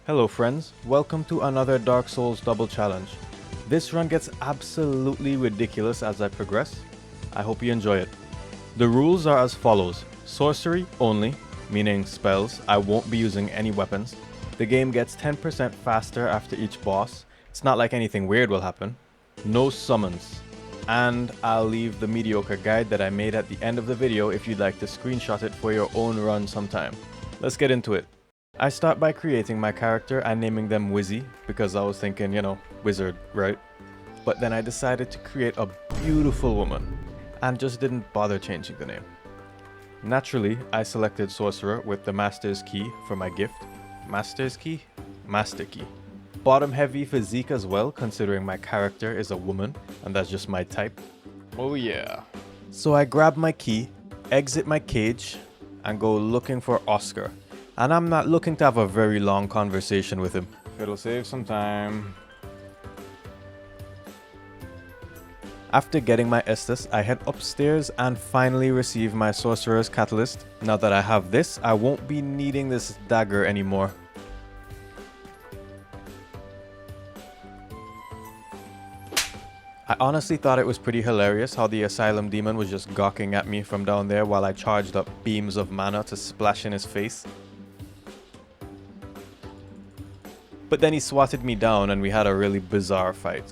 Hello friends, welcome to another Dark Souls double challenge. This run gets absolutely ridiculous as I progress. I hope you enjoy it. The rules are as follows. Sorcery only, meaning spells. I won't be using any weapons. The game gets 10% faster after each boss. It's not like anything weird will happen. No summons. And I'll leave the mediocre guide that I made at the end of the video if you'd like to screenshot it for your own run sometime. Let's get into it. I start by creating my character and naming them Wizzy because I was thinking, wizard, right? But then I decided to create a beautiful woman and just didn't bother changing the name. Naturally, I selected Sorcerer with the Master's Key for my gift. Master's Key? Master Key. Bottom heavy physique as well, considering my character is a woman and that's just my type. Oh yeah. So I grab my key, exit my cage, and go looking for Oscar. And I'm not looking to have a very long conversation with him. It'll save some time. After getting my Estus, I head upstairs and finally receive my Sorcerer's Catalyst. Now that I have this, I won't be needing this dagger anymore. I honestly thought it was pretty hilarious how the Asylum Demon was just gawking at me from down there while I charged up beams of mana to splash in his face. But then he swatted me down and we had a really bizarre fight.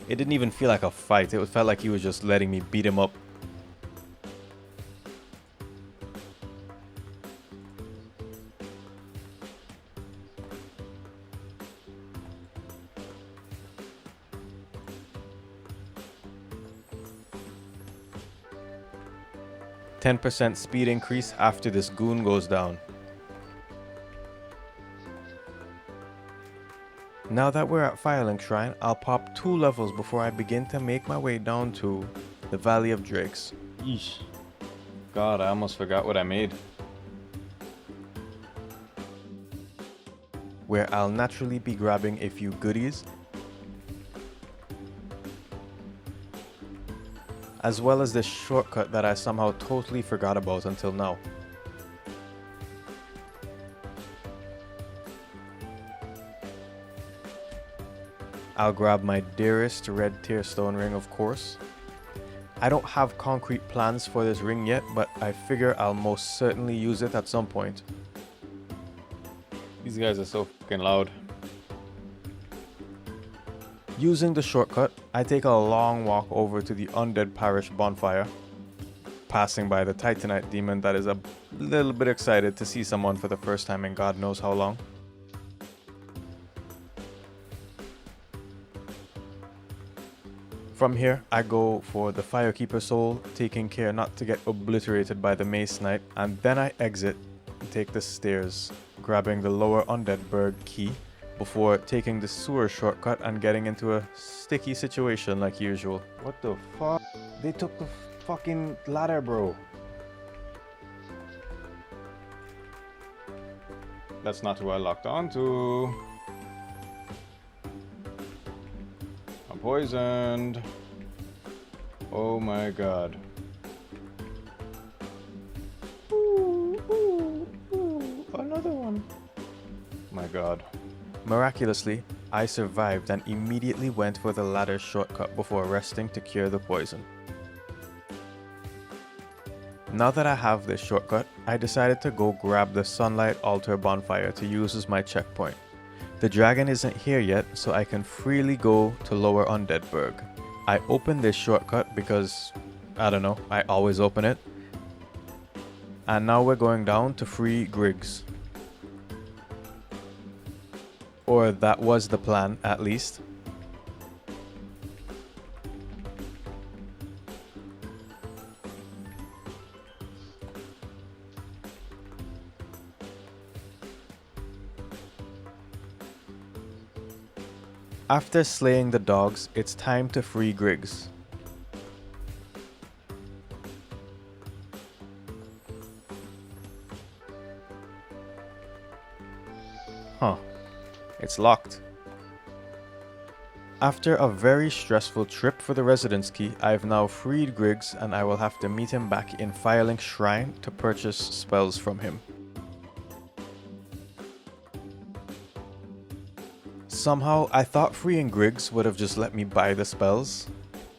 It didn't even feel like a fight, it felt like he was just letting me beat him up. %10 speed increase after this goon goes down. Now that we're at Firelink Shrine, I'll pop 2 levels before I begin to make my way down to the Valley of Drakes. Yeesh. God, I almost forgot what I made. Where I'll naturally be grabbing a few goodies, as well as this shortcut that I somehow totally forgot about until now. I'll grab my dearest red tear stone ring, of course. I don't have concrete plans for this ring yet, but I figure I'll most certainly use it at some point. These guys are so fucking loud. Using the shortcut, I take a long walk over to the Undead Parish bonfire, passing by the Titanite demon that is a little bit excited to see someone for the first time in God knows how long. From here, I go for the Firekeeper soul, taking care not to get obliterated by the Mace Knight, and then I exit and take the stairs, grabbing the lower Undead Burg key, before taking the sewer shortcut and getting into a sticky situation like usual. What the fuck? They took the fucking ladder, bro. That's not who I locked onto. I'm poisoned. Oh my god. Ooh, another one. My god. Miraculously, I survived and immediately went for the ladder shortcut before resting to cure the poison. Now that I have this shortcut, I decided to go grab the Sunlight Altar bonfire to use as my checkpoint. The dragon isn't here yet, so I can freely go to Lower Undeadburg. I open this shortcut because, I don't know, I always open it. And now we're going down to free Griggs. Or that was the plan, at least. After slaying the dogs, it's time to free Griggs. Huh. It's locked. After a very stressful trip for the residence key, I've now freed Griggs and I will have to meet him back in Firelink Shrine to purchase spells from him. Somehow, I thought freeing Griggs would have just let me buy the spells.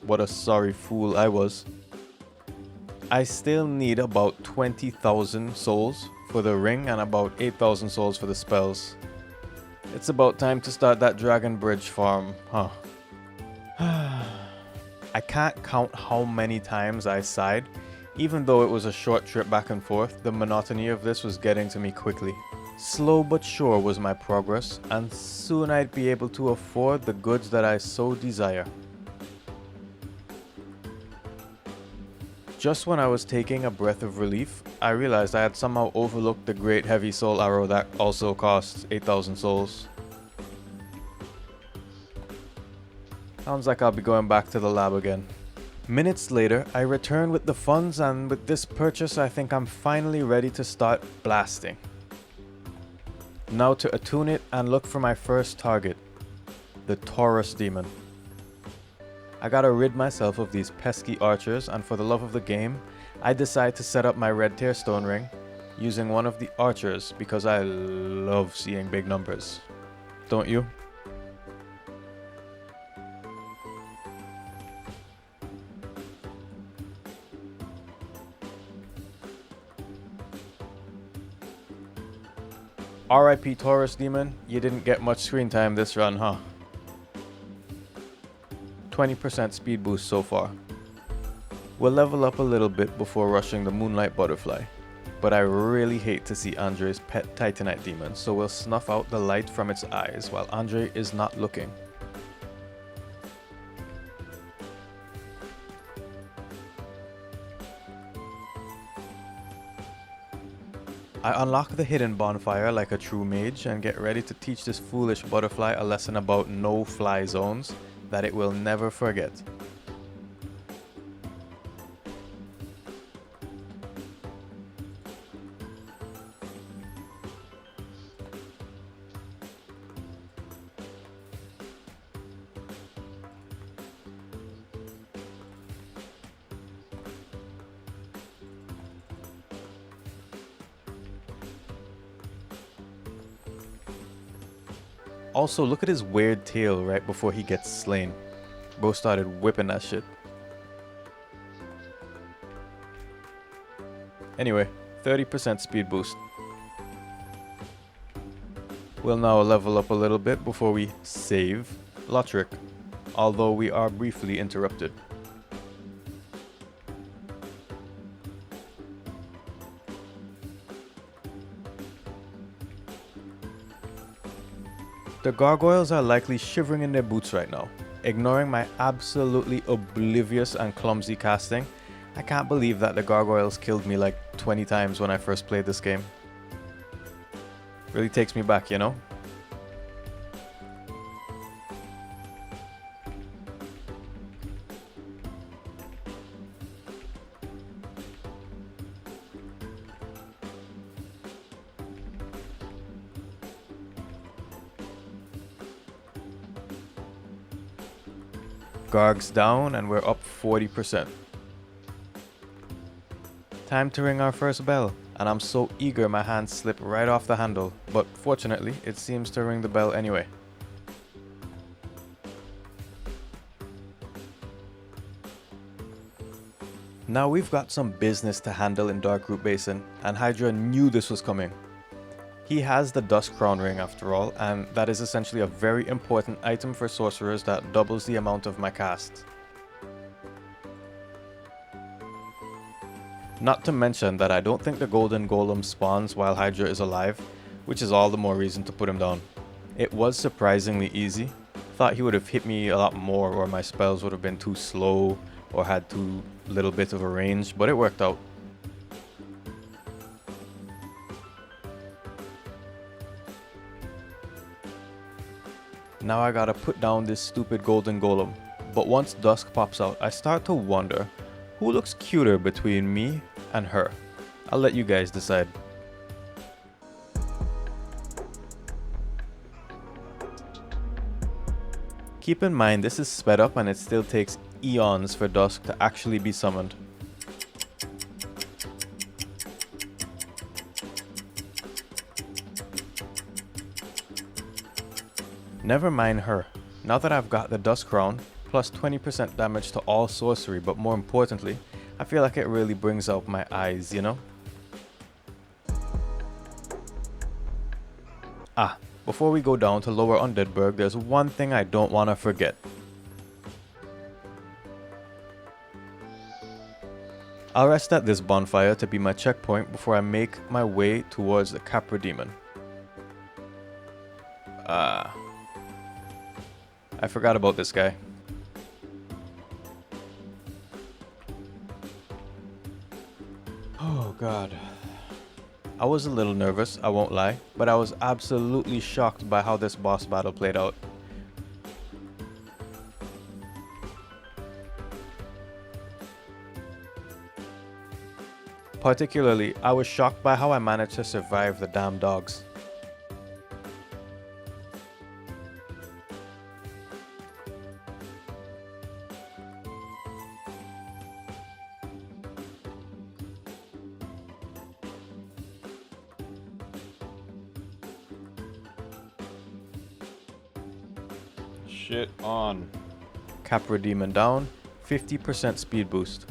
What a sorry fool I was. I still need about 20,000 souls for the ring and about 8,000 souls for the spells. It's about time to start that Dragon Bridge farm, huh? I can't count how many times I sighed. Even though it was a short trip back and forth, the monotony of this was getting to me quickly. Slow but sure was my progress, and soon I'd be able to afford the goods that I so desire. Just when I was taking a breath of relief, I realized I had somehow overlooked the great heavy soul arrow that also costs 8,000 souls. Sounds like I'll be going back to the lab again. Minutes later, I return with the funds, and with this purchase I think I'm finally ready to start blasting. Now to attune it and look for my first target, the Taurus Demon. I gotta rid myself of these pesky archers, and for the love of the game, I decide to set up my red tear stone ring using one of the archers because I love seeing big numbers. Don't you? RIP Taurus Demon, you didn't get much screen time this run, huh? 20% speed boost so far. We'll level up a little bit before rushing the Moonlight Butterfly, but I really hate to see Andre's pet Titanite demon, so we'll snuff out the light from its eyes while Andre is not looking. I unlock the hidden bonfire like a true mage and get ready to teach this foolish butterfly a lesson about no-fly zones that it will never forget. Also, look at his weird tail right before he gets slain. Bro started whipping that shit. Anyway, 30% speed boost. We'll now level up a little bit before we save Lothric, although we are briefly interrupted. The gargoyles are likely shivering in their boots right now. Ignoring my absolutely oblivious and clumsy casting, I can't believe that the gargoyles killed me like 20 times when I first played this game. Really takes me back, you know? Garg's down and we're up 40%. Time to ring our first bell, and I'm so eager my hands slip right off the handle, but fortunately it seems to ring the bell anyway. Now we've got some business to handle in Darkroot Basin, and Hydra knew this was coming. He has the Dusk Crown Ring after all, and that is essentially a very important item for sorcerers that doubles the amount of my cast. Not to mention that I don't think the Golden Golem spawns while Hydra is alive, which is all the more reason to put him down. It was surprisingly easy. Thought he would have hit me a lot more, or my spells would have been too slow or had too little bit of a range, but it worked out. Now I gotta put down this stupid Golden Golem, but once Dusk pops out, I start to wonder who looks cuter between me and her. I'll let you guys decide. Keep in mind this is sped up and it still takes eons for Dusk to actually be summoned. Never mind her. Now that I've got the Dust Crown, plus 20% damage to all sorcery, but more importantly, I feel like it really brings out my eyes, you know? Ah, before we go down to Lower Undeadburg, there's one thing I don't want to forget. I'll rest at this bonfire to be my checkpoint before I make my way towards the Capra Demon. I forgot about this guy. Oh god. I was a little nervous, I won't lie, but I was absolutely shocked by how this boss battle played out. Particularly, I was shocked by how I managed to survive the damn dogs. Shit on. Capra Demon down, 50% speed boost.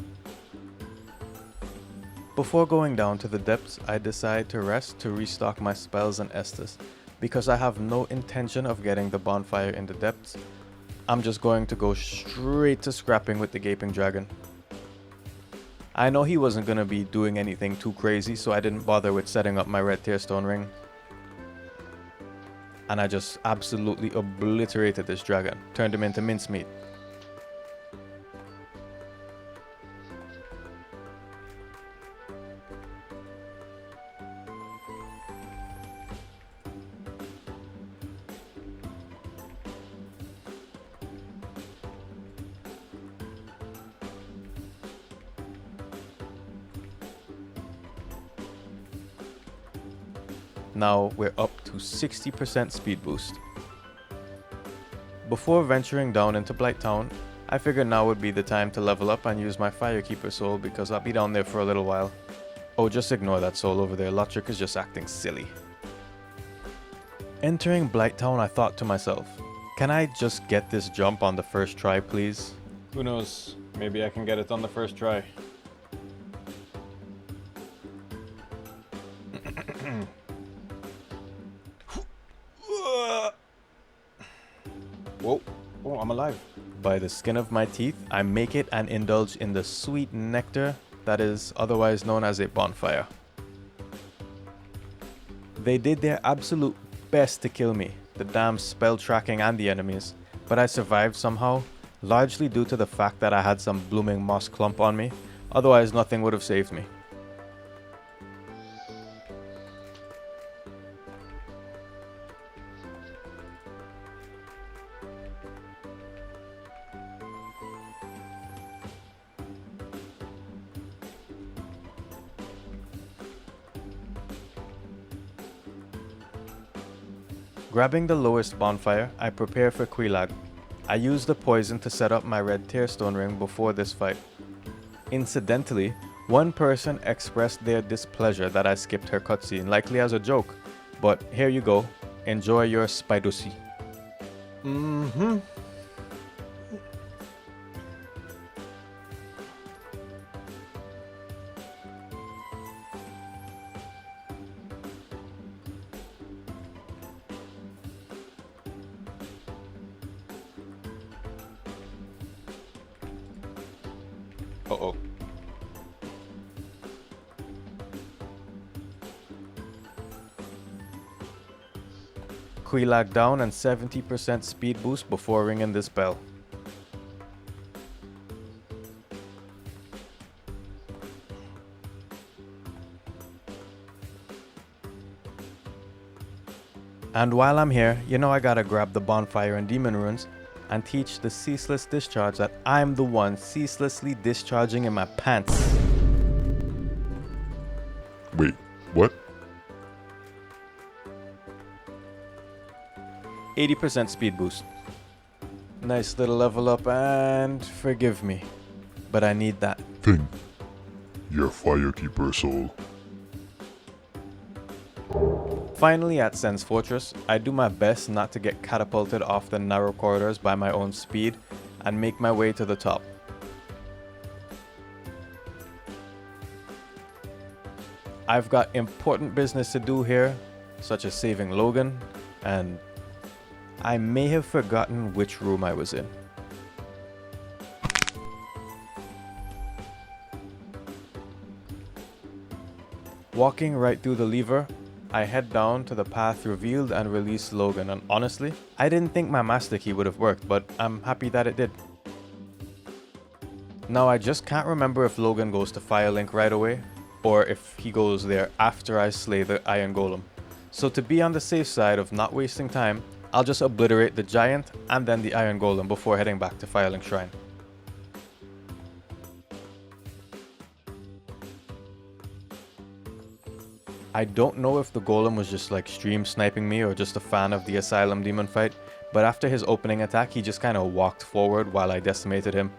Before going down to the depths, I decide to rest to restock my spells and Estus. Because I have no intention of getting the bonfire in the depths, I'm just going to go straight to scrapping with the Gaping Dragon. I know he wasn't going to be doing anything too crazy, so I didn't bother with setting up my red tearstone ring. And I just absolutely obliterated this dragon, turned him into mincemeat. Now we're up to 60% speed boost. Before venturing down into Blight Town, I figured now would be the time to level up and use my Firekeeper soul because I'll be down there for a little while. Oh, just ignore that soul over there, Lotric is just acting silly. Entering Blight Town, I thought to myself, can I just get this jump on the first try, please? Who knows, maybe I can get it on the first try. Whoa, oh, I'm alive. By the skin of my teeth, I make it and indulge in the sweet nectar that is otherwise known as a bonfire. They did their absolute best to kill me, the damn spell tracking and the enemies, but I survived somehow, largely due to the fact that I had some blooming moss clump on me, otherwise nothing would have saved me. Grabbing the lowest bonfire, I prepare for Quelaag. I use the poison to set up my red tearstone ring before this fight. Incidentally, one person expressed their displeasure that I skipped her cutscene, likely as a joke. But here you go, enjoy your Spidusi. Uh-oh. Quelaag down and 70% speed boost before ringing this bell. And while I'm here, you know I gotta grab the bonfire and demon runes and teach the ceaseless discharge that I'm the one ceaselessly discharging in my pants. Wait, what? 80% speed boost. Nice little level up and forgive me, but I need that. Thing. Your Firekeeper soul. Finally at Sen's Fortress, I do my best not to get catapulted off the narrow corridors by my own speed and make my way to the top. I've got important business to do here, such as saving Logan, and I may have forgotten which room I was in. Walking right through the lever, I head down to the path revealed and release Logan, and honestly, I didn't think my master key would have worked, but I'm happy that it did. Now I just can't remember if Logan goes to Firelink right away, or if he goes there after I slay the Iron Golem. So to be on the safe side of not wasting time, I'll just obliterate the Giant and then the Iron Golem before heading back to Firelink Shrine. I don't know if the Golem was just like stream sniping me or just a fan of the Asylum Demon fight, but after his opening attack he just kinda walked forward while I decimated him.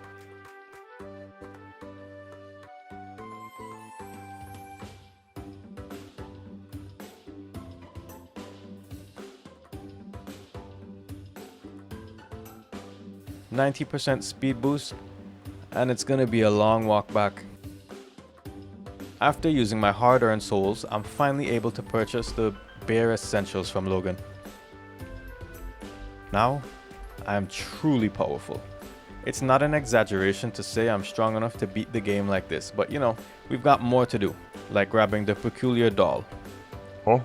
%90 speed boost, and it's gonna be a long walk back. After using my hard-earned souls, I'm finally able to purchase the bare essentials from Logan. Now, I am truly powerful. It's not an exaggeration to say I'm strong enough to beat the game like this, but you know, we've got more to do, like grabbing the peculiar doll. Huh?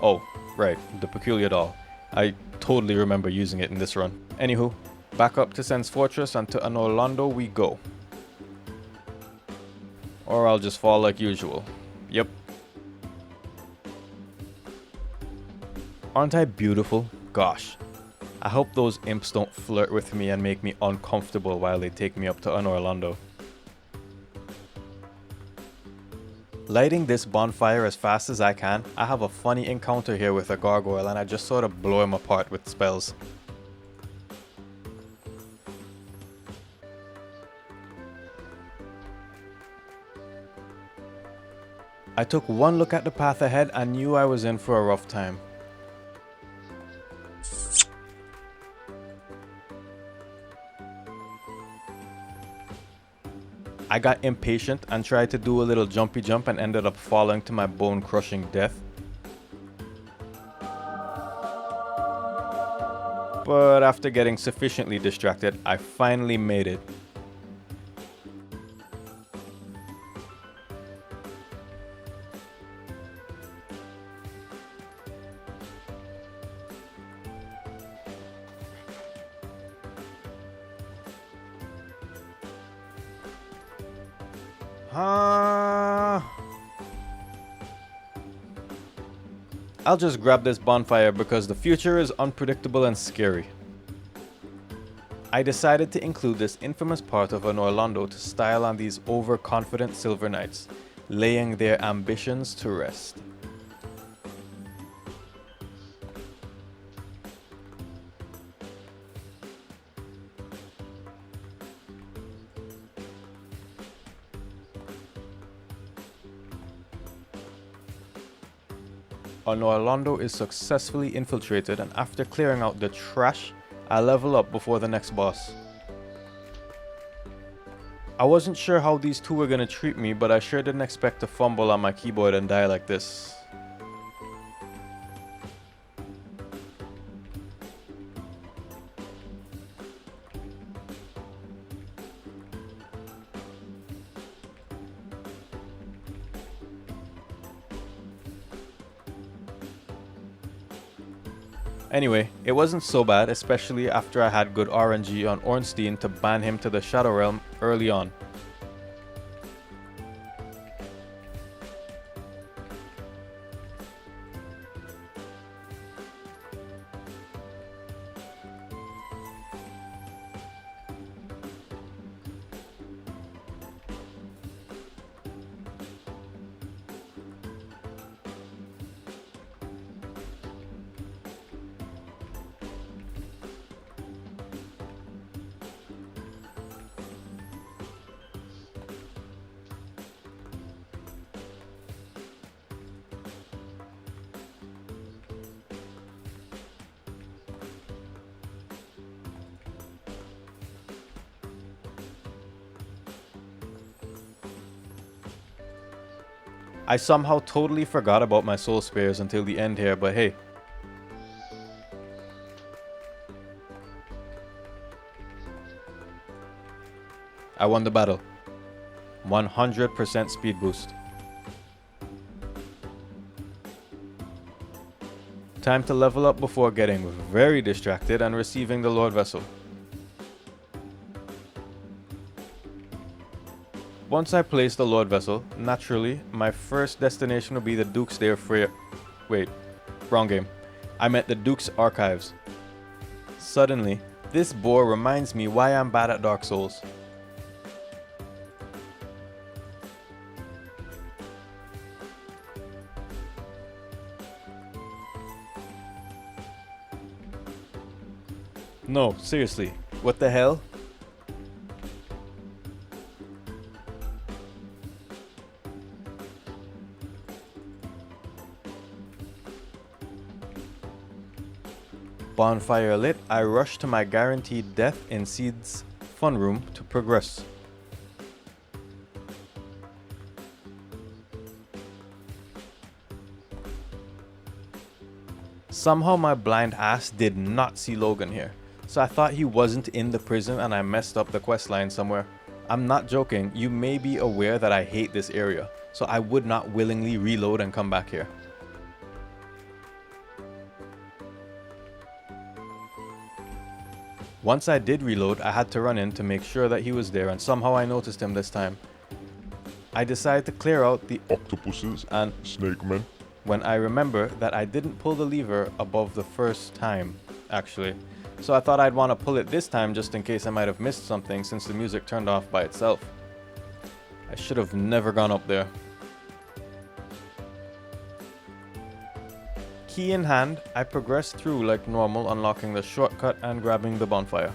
Oh, right, the peculiar doll. I totally remember using it in this run. Anywho, back up to Sen's Fortress and to Anorlando we go. Or I'll just fall like usual. Yep. Aren't I beautiful? Gosh. I hope those imps don't flirt with me and make me uncomfortable while they take me up to Anorlando. Lighting this bonfire as fast as I can, I have a funny encounter here with a gargoyle and I just sort of blow him apart with spells. I took one look at the path ahead and knew I was in for a rough time. I got impatient and tried to do a little jumpy jump and ended up falling to my bone-crushing death. But after getting sufficiently distracted, I finally made it. I'll just grab this bonfire because the future is unpredictable and scary. I decided to include this infamous part of Anorlando to style on these overconfident Silver Knights, laying their ambitions to rest. Anorlando is successfully infiltrated, and after clearing out the trash, I level up before the next boss. I wasn't sure how these two were gonna treat me, but I sure didn't expect to fumble on my keyboard and die like this. Anyway, it wasn't so bad, especially after I had good RNG on Ornstein to ban him to the Shadow Realm early on. I somehow totally forgot about my soul spares until the end here, but hey. I won the battle. 100% speed boost. Time to level up before getting very distracted and receiving the Lord Vessel. Once I place the Lord Vessel, naturally, my first destination will be the Duke's Day of Freya. Wait, wrong game. I meant the Duke's Archives. Suddenly, this boar reminds me why I'm bad at Dark Souls. No, seriously, what the hell? Bonfire lit, I rush to my guaranteed death in Seed's fun room to progress. Somehow my blind ass did not see Logan here, so I thought he wasn't in the prison and I messed up the questline somewhere. I'm not joking, you may be aware that I hate this area, so I would not willingly reload and come back here. Once I did reload, I had to run in to make sure that he was there, and somehow I noticed him this time. I decided to clear out the octopuses and snake men when I remember that I didn't pull the lever above the first time, actually. So I thought I'd want to pull it this time just in case I might have missed something since the music turned off by itself. I should have never gone up there. Key in hand, I progressed through like normal, unlocking the shortcut and grabbing the bonfire.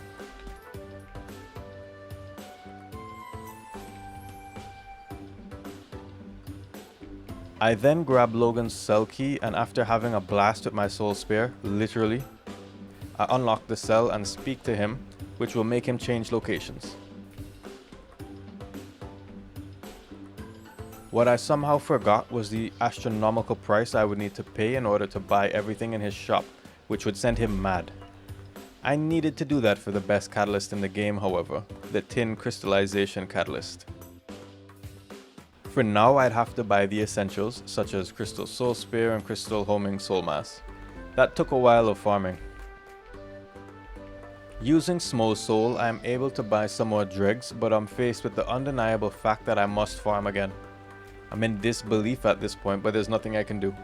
I then grabbed Logan's cell key, and after having a blast with my soul spare, literally, I unlock the cell and speak to him, which will make him change locations. What I somehow forgot was the astronomical price I would need to pay in order to buy everything in his shop, which would send him mad. I needed to do that for the best catalyst in the game, however, the tin crystallization catalyst. For now, I'd have to buy the essentials, such as Crystal Soul Spear and Crystal Homing Soul Mass. That took a while of farming. Using Small Soul, I am able to buy some more dregs, but I'm faced with the undeniable fact that I must farm again. I'm in disbelief at this point, but there's nothing I can do.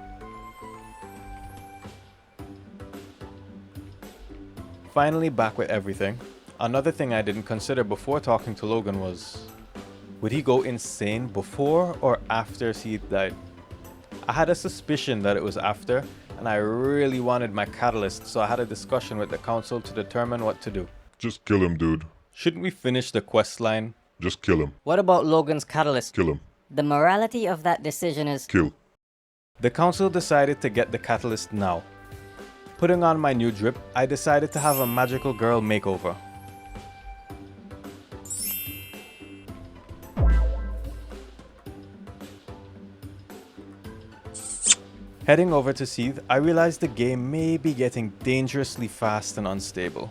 Finally back with everything. Another thing I didn't consider before talking to Logan was, would he go insane before or after Seed died? I had a suspicion that it was after, and I really wanted my catalyst, so I had a discussion with the council to determine what to do. Just kill him, dude. Shouldn't we finish the quest line? Just kill him. What about Logan's catalyst? Kill him. The morality of that decision is... Kill. The council decided to get the catalyst now. Putting on my new drip, I decided to have a magical girl makeover. Heading over to Seed, I realized the game may be getting dangerously fast and unstable.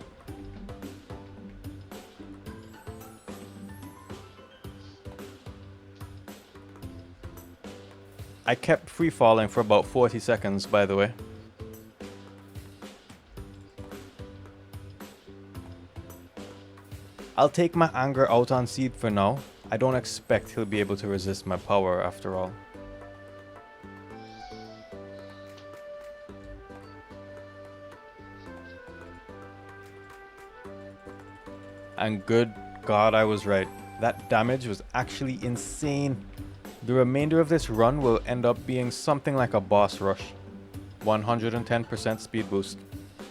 I kept free falling for about 40 seconds, by the way. I'll take my anger out on Seed for now. I don't expect he'll be able to resist my power after all. And good God, I was right. That damage was actually insane. The remainder of this run will end up being something like a boss rush. 110% speed boost.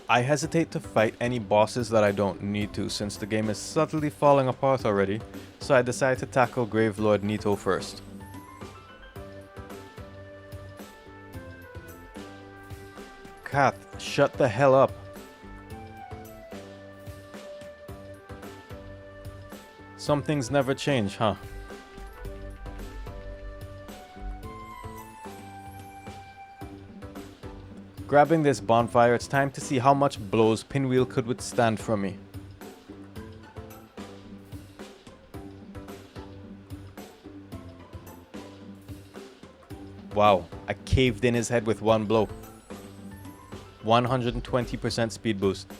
I hesitate to fight any bosses that I don't need to since the game is subtly falling apart already, so I decide to tackle Gravelord Nito first. Kath, shut the hell up. Some things never change, huh? Grabbing this bonfire, it's time to see how much blows Pinwheel could withstand from me. Wow, I caved in his head with one blow. 120% speed boost.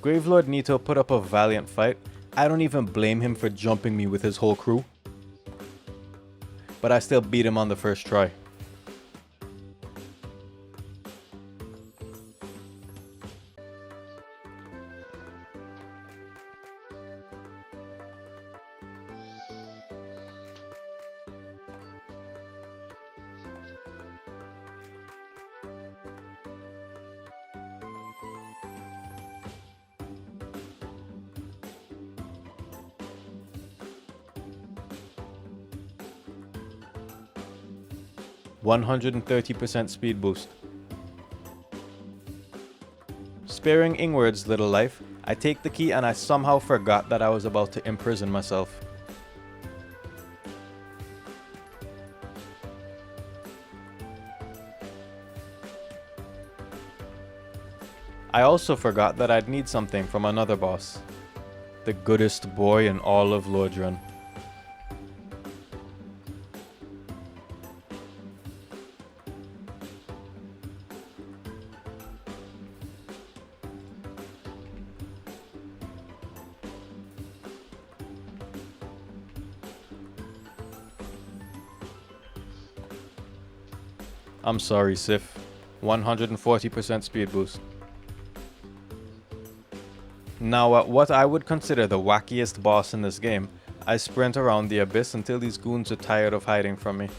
Gravelord Nito put up a valiant fight. I don't even blame him for jumping me with his whole crew. But I still beat him on the first try. %130% speed boost. Sparing Ingward's little life, I take the key and I somehow forgot that I was about to imprison myself. I also forgot that I'd need something from another boss. The goodest boy in all of Lordrun. I'm sorry, Sif. 140% speed boost. Now at what I would consider the wackiest boss in this game, I sprint around the abyss until these goons are tired of hiding from me.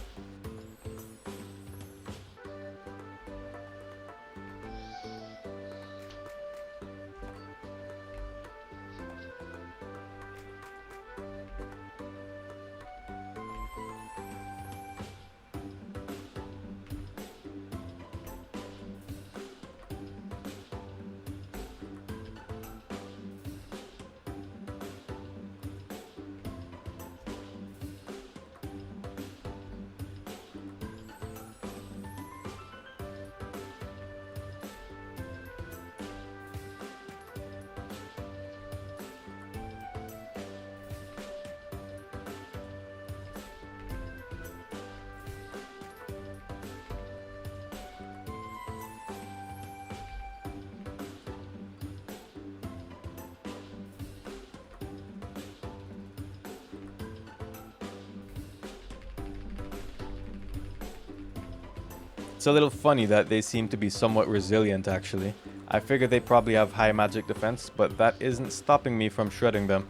It's a little funny that they seem to be somewhat resilient actually. I figure they probably have high magic defense, but that isn't stopping me from shredding them.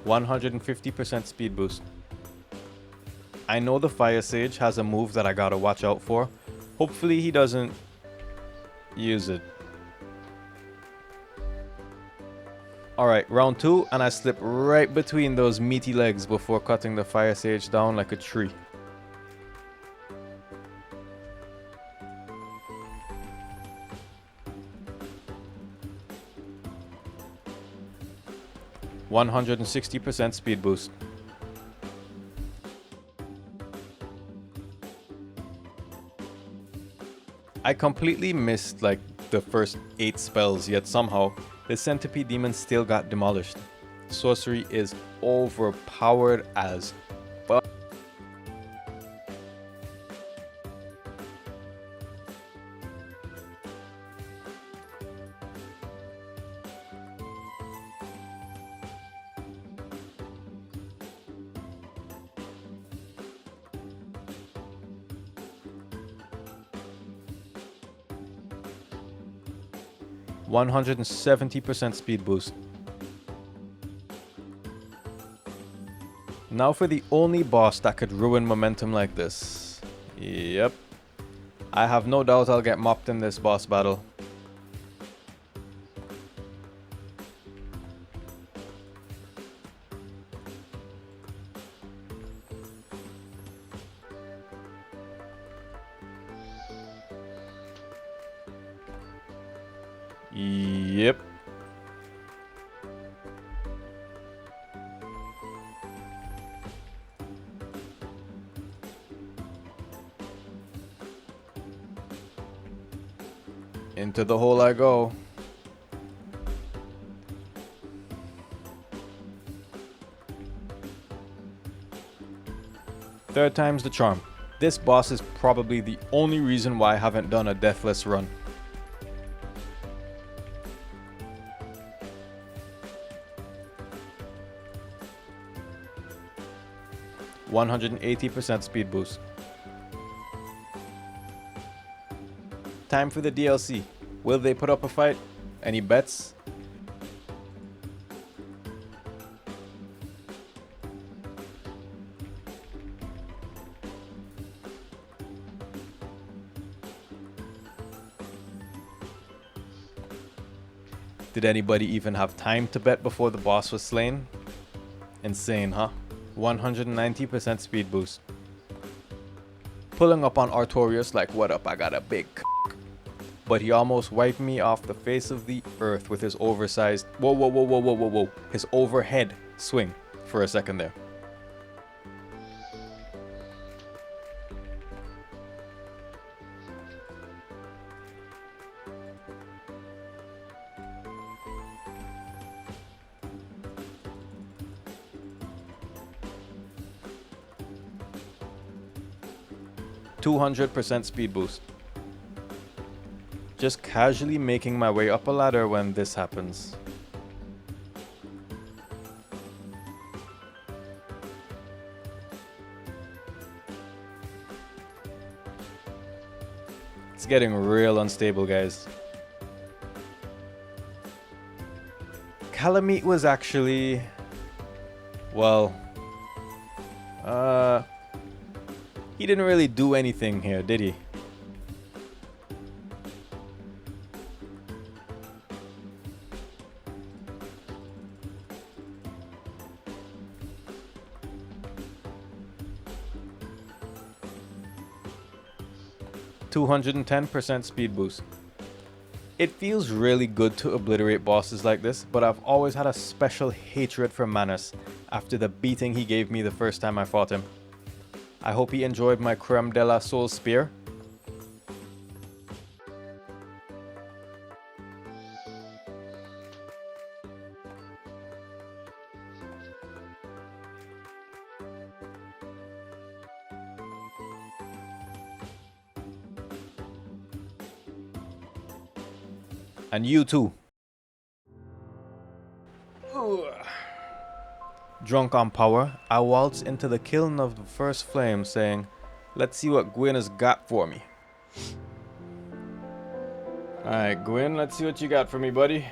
%150% speed boost. I know the Fire Sage has a move that I gotta watch out for. Hopefully he doesn't use it. Alright, round 2, and I slip right between those meaty legs before cutting the Fire Sage down like a tree. %160% speed boost. I completely missed like the first 8 spells, yet somehow the Centipede Demon still got demolished. Sorcery is overpowered as fuck. %170% speed boost. Now for the only boss that could ruin momentum like this. Yep. I have no doubt I'll get mopped in this boss battle. Yep. Into the hole I go. Third time's the charm. This boss is probably the only reason why I haven't done a deathless run. %180% speed boost. Time for the DLC. Will they put up a fight? Any bets? Did anybody even have time to bet before the boss was slain? Insane, huh? 190% speed boost. Pulling up on Artorias like, what up, I got a big c***. But he almost wiped me off the face of the earth with his oversized, whoa, his overhead swing for a second there. %200% speed boost. Just casually making my way up a ladder when this happens. It's getting real unstable, guys. Calamite was actually, well, he didn't really do anything here, did he? %210% speed boost. It feels really good to obliterate bosses like this, but I've always had a special hatred for Manus after the beating he gave me the first time I fought him. I hope he enjoyed my creme de la soul spear. And you too. Drunk on power, I waltz into the kiln of the first flame saying, let's see what Gwyn has got for me. Alright, Gwyn, let's see what you got for me, buddy.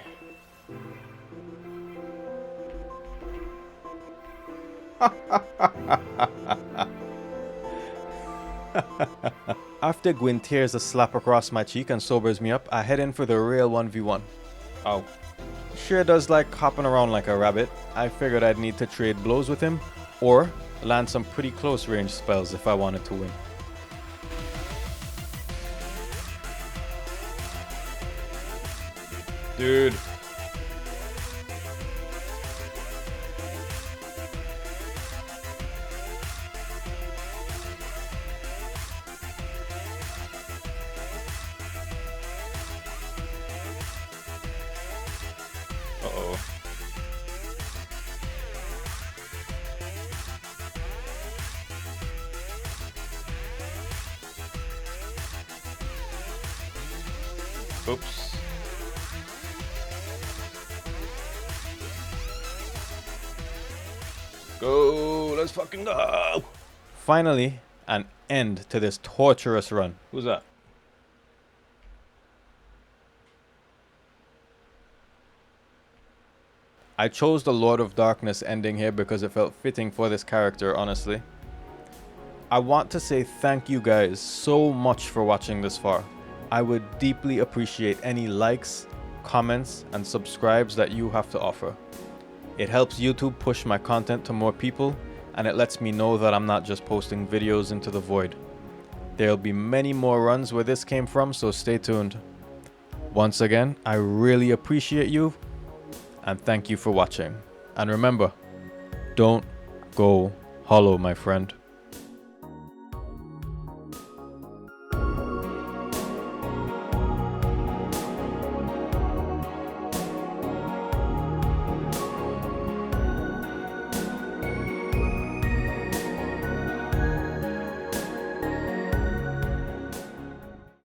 After Gwyn tears a slap across my cheek and sobers me up, I head in for the real 1v1. Oh. Sure does like hopping around like a rabbit. I figured I'd need to trade blows with him, or land some pretty close range spells if I wanted to win. Dude. Uh-oh. Oops. Go, let's fucking go. Finally, an end to this torturous run. Who's that? I chose the Lord of Darkness ending here because it felt fitting for this character, honestly. I want to say thank you guys so much for watching this far. I would deeply appreciate any likes, comments, and subscribes that you have to offer. It helps YouTube push my content to more people, and it lets me know that I'm not just posting videos into the void. There'll be many more runs where this came from, so stay tuned. Once again, I really appreciate you, and thank you for watching. And remember, don't go hollow, my friend.